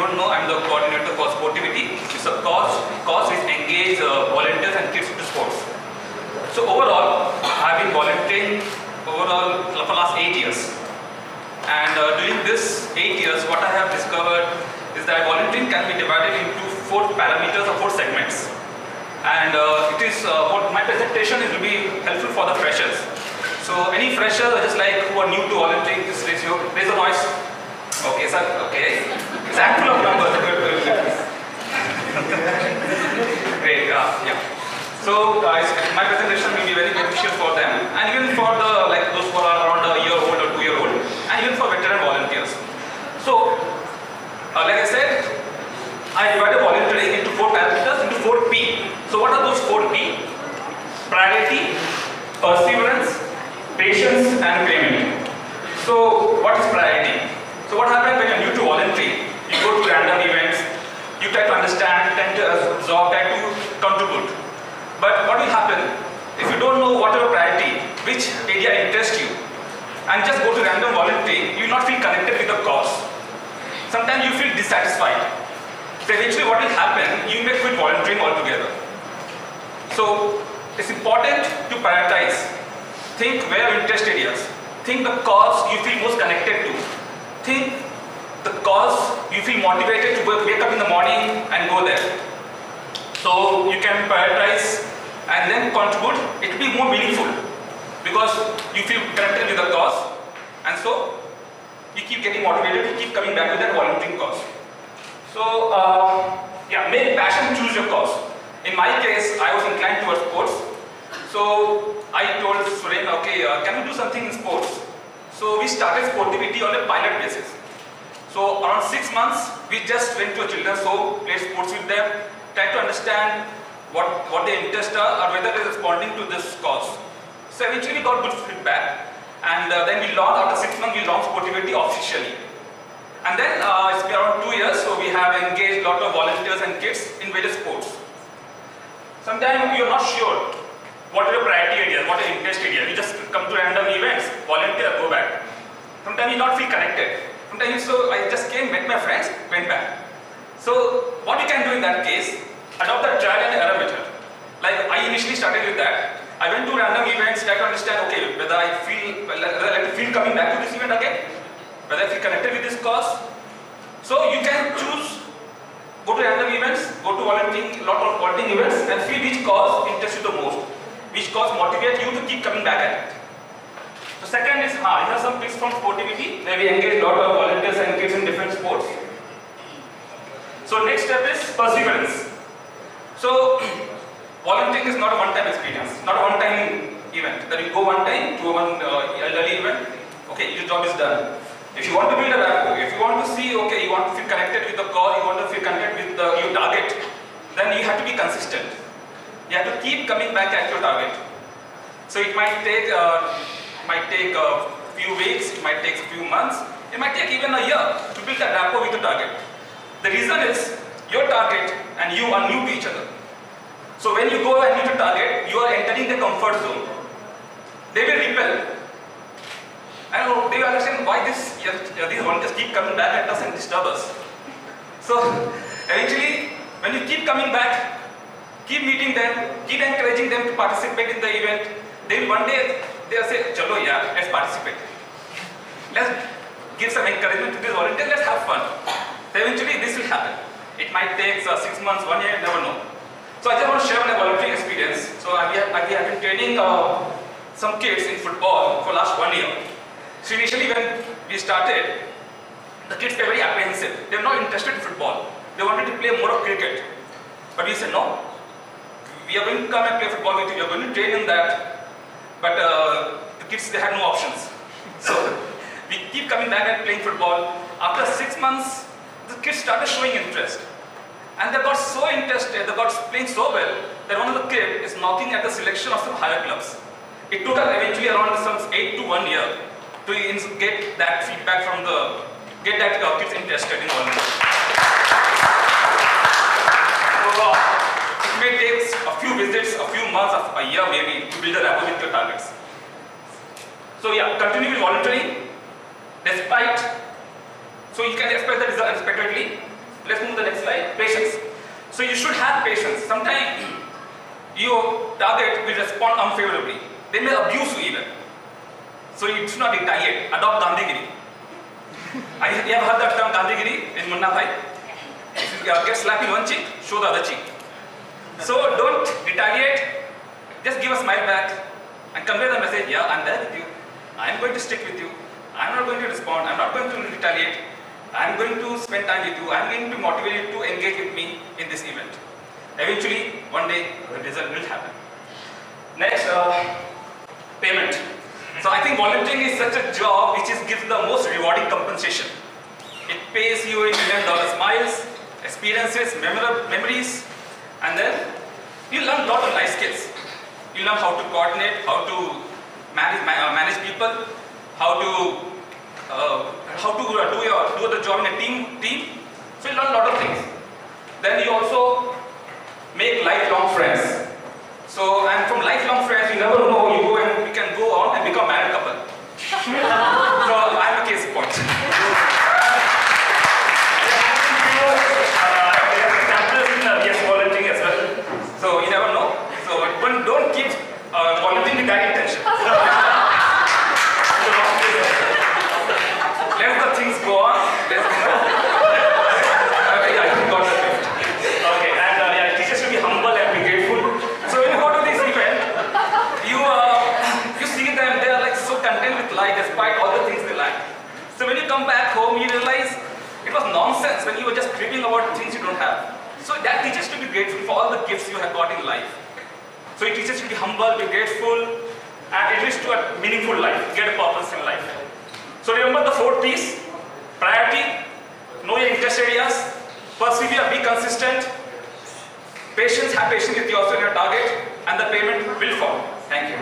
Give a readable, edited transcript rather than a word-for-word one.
don't know, I'm the coordinator for Sportivity. It's a cause which engage volunteers and kids into sports. So overall, I've been volunteering for the last 8 years. And during this 8 years, what I have discovered is that volunteering can be divided into 4 parameters or 4 segments. And my presentation will be helpful for the freshers. So any freshers, just like who are new to volunteering, just raise a noise. Okay, sir. Okay. It's handful of numbers. Great. Yeah. So my presentation will be very beneficial for them, and even for the those who are around a year old or 2 year old, and even for veteran volunteers. So, like I said, I divided volunteering into 4 parameters, into 4 P. So what are those 4 P? Priority, perseverance, patience, and payment. So what is priority? So what happens when you're new to volunteering? You go to random events, you try to understand, tend to absorb, try to contribute. But what will happen if you don't know what your priority, which area interests you, and just go to random volunteering, you will not feel connected with the cause. Sometimes you feel dissatisfied. So eventually what will happen, you may quit volunteering altogether. So it's important to prioritize. Think where your interest areas. Think the cause you feel most connected to. Think the cause you feel motivated to wake up in the morning and go there. So you can prioritize and then contribute. It will be more meaningful because you feel connected with the cause, and so you keep getting motivated to keep coming back to that volunteering cause. So yeah, make passion choose your cause. In my case, I was inclined towards sports. So I told Suren, okay, can we do something in sports? So we started Sportivity on a pilot basis. So around 6 months, we just went to a children's home, played sports with them, tried to understand what their interests are or whether they're responding to this cause. So eventually we got good feedback, and then we launched, after 6 months, we launched Sportivity officially. And then it's been around 2 years, so we have engaged a lot of volunteers and kids in various sports. Sometimes you're not sure what are your priority areas, what are your interest areas. You just come to random events, volunteer, go back. Sometimes you not feel connected. Sometimes I just came, met my friends, went back. So what you can do in that case, adopt the trial and error method. Like I initially started with that. I went to random events, tried to understand, okay, whether I like to feel coming back to this event again, whether I feel connected with this cause. So you can choose, go to random events, go to volunteering, lot of volunteering events, and feel which cause interests you the most, which cause motivates you to keep coming back at it. So second is, here are some tips from Sportivity, where we engage a lot of volunteers and kids in different sports. So next step is perseverance. So volunteering is not a one-time experience, not a one-time event. That you go one time to one elderly event, okay, your job is done. If you want to build a rapport, if you want to see, okay, you want to feel connected with the cause, you want to feel connected with your target, then you have to be consistent. You have to keep coming back at your target. So it might take a few weeks, it might take a few months, it might take even a year to build that rapport with the target. The reason is your target and you are new to each other. So when you go and meet a target, you are entering the comfort zone. They will repel. I don't know, they will understand why these volunteers keep coming back at us and disturb us. So eventually, when you keep coming back, keep meeting them, keep encouraging them to participate in the event, they will one day they'll say, "Chalo, yeah, let's participate. Let's give some encouragement to these volunteers. Let's have fun." So eventually, this will happen. It might take 6 months, 1 year, you never know. So I just want to share my volunteering experience. So we have been training some kids in football for last 1 year. So initially when we started, the kids were very apprehensive. They were not interested in football. They wanted to play more of cricket. But we said, no, we are going to come and play football with you. We are going to train in that. But the kids, they had no options. So we keep coming back and playing football. After 6 months, the kids started showing interest. And they got so interested, they got playing so well, that one of the kids is knocking at the selection of some higher clubs. It took us eventually around some 8 to 1 year to get that feedback from get that kids interested in volunteering. So it may take a few visits, a few months, a year maybe, to build a rapport with your targets. So yeah, continue with volunteering, so you can expect the result unexpectedly. So you should have patience. Sometimes your target will respond unfavorably. They may abuse you even. So you should not retaliate. Adopt Gandhigiri. You ever heard that term Gandhigiri in Munna Bhai? If you get slapped in one cheek, show the other cheek. So don't retaliate. Just give a smile back and convey the message, yeah, I'm there with you. I'm going to stick with you. I'm not going to respond. I'm not going to retaliate. I'm going to spend time with you. I'm going to motivate you to engage with me in this event. Eventually, one day, the result will happen. Next, payment. So I think volunteering is such a job which gives the most rewarding compensation. It pays you in $1 million miles, experiences, memories, and then you learn a lot of life skills. You learn how to coordinate, how to manage people, how to do the job in a team. So you learn a lot of things. Then you also make lifelong friends. So, and from lifelong friends, you never know, you can go on and become a married couple. So I'm a case in point. Volunteering as well. So you never know. So don't keep volunteering with that intention. Let the things go on. Okay, I got the drift. Okay, and teachers should be humble and be grateful. So when you go to this event, you see them, they are like so content with life despite all the things they like. So when you come back home, you realize it was nonsense when you were just dreaming about things you don't have. So that teaches you to be grateful for all the gifts you have got in life. So it teaches you to be humble, be grateful, and it leads to a meaningful life, get a purpose in life. So remember the 4 P's: priority, know your interest areas, persevere, be consistent, patience, have patience with yourself and your target, and the payment will follow. Thank you.